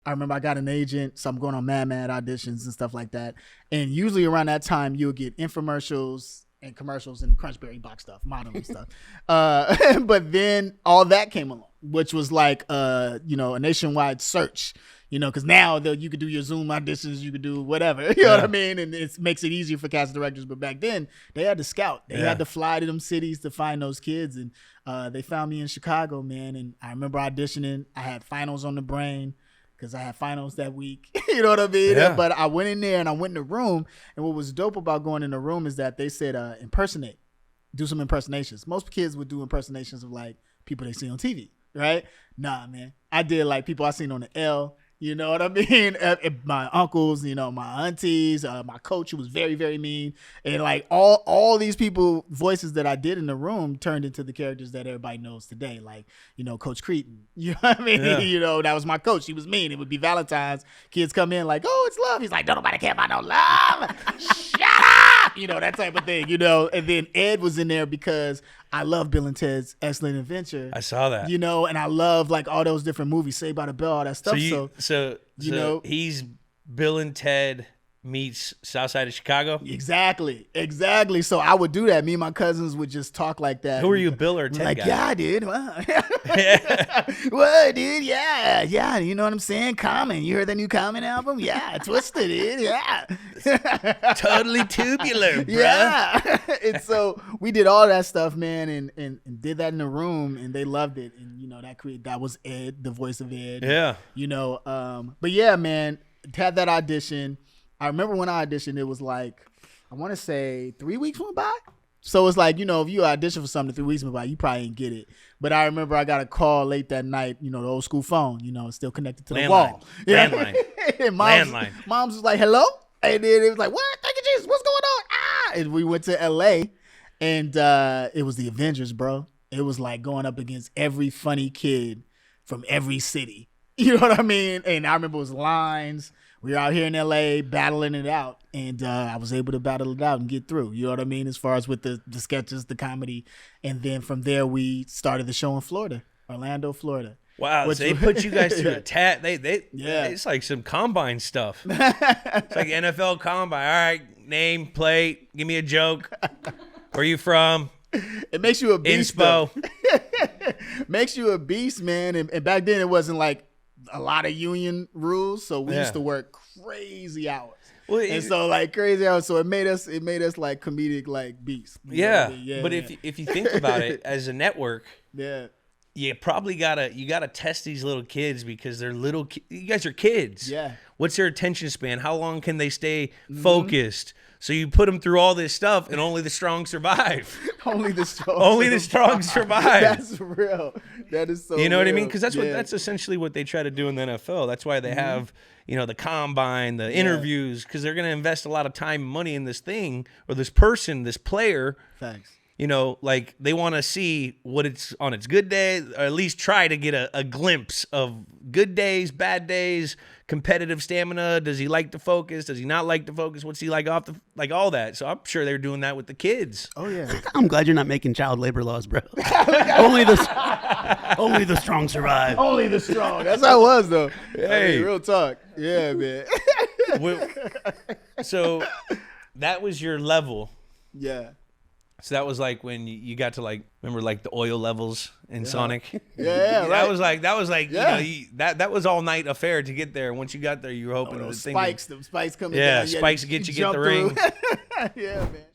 I remember I got an agent, so I'm going on Mad auditions and stuff like that. And usually around that time, you'll get infomercials and commercials and Crunchberry box stuff, modeling stuff. But then all that came along, which was like, a nationwide search, because now you could do your Zoom auditions, you could do whatever, you know what I mean? And it makes it easier for casting directors. But back then, they had to scout. They had to fly to them cities to find those kids. And they found me in Chicago, man. And I remember auditioning. I had finals on the brain, because I had finals that week. You know what I mean? Yeah. But I went in there and I went in the room. And what was dope about going in the room is that they said, impersonate. Do some impersonations. Most kids would do impersonations of like people they see on TV, right? Nah, man. I did like people I seen on the L. You know what I mean? My uncles, my aunties, my coach, who was very, very mean. And like all these people voices that I did in the room turned into the characters that everybody knows today. Like, Coach Cretin. You know what I mean? Yeah. That was my coach. He was mean. It would be Valentine's. Kids come in like, oh, it's love. He's like, don't nobody care about no love. Shut up. That type of thing, And then Ed was in there because I love Bill and Ted's Excellent Adventure. I saw that. And I love like all those different movies, Saved by the Bell, all that stuff. So he's Bill and Ted meets Southside of Chicago? Exactly. So I would do that. Me and my cousins would just talk like that. Who are you, Bill or Ted guy? Yeah, dude. Well, what, dude? Yeah. You know what I'm saying? Common. You heard the new Common album? Yeah. Twisted, dude. Yeah. Totally tubular, bro. Yeah. And so we did all that stuff, man, and did that in the room, and they loved it. And, that was Ed, the voice of Ed. Yeah. But yeah, man, had that audition. I remember when I auditioned, it was like, I want to say 3 weeks went by. So it's like, if you audition for something 3 weeks went by, you probably ain't get it. But I remember I got a call late that night, the old school phone, it's still connected to the wall. Landline. Landline. Mom's was like, hello? And then it was like, what? Thank you, Jesus. What's going on? And we went to LA, and it was the Avengers, bro. It was like going up against every funny kid from every city. You know what I mean? And I remember it was lines. We were out here in LA battling it out, and I was able to battle it out and get through. You know what I mean? As far as with the sketches, the comedy. And then from there, we started the show in Florida, Orlando, Florida. Wow, so they put you guys through a it's like some combine stuff. It's like NFL combine. All right, name, plate, give me a joke. Where are you from? It makes you a beast. Inspo. Makes you a beast, man. And back then, it wasn't like a lot of union rules, so we used to work crazy hours. So it made us like comedic like beasts. But if you think about it as a network, you probably gotta test these little kids because they're little. You guys are kids. Yeah. What's their attention span? How long can they stay focused? So you put them through all this stuff, and only the strong survive. Only the strong survive. That's real. That is so. You know real. what I mean? Because that's essentially what they try to do in the NFL. That's why they have the combine, the interviews, because they're going to invest a lot of time and money in this thing or this person, this player. Thanks. Like they want to see what it's on its good day, or at least try to get a glimpse of good days, bad days, competitive stamina. Does he like to focus? Does he not like to focus? What's he like off the, like all that? So I'm sure they're doing that with the kids. Oh yeah. I'm glad you're not making child labor laws, bro. only the strong survive. Only the strong. That's how it was though. Hey, real talk. Yeah, man. So that was your level. Yeah. So that was like when you got to like, remember like the oil levels in Sonic? Yeah, right. That was like that was all night affair to get there. Once you got there, you were hoping spikes coming down. Yeah, spikes get the ring. Yeah, man.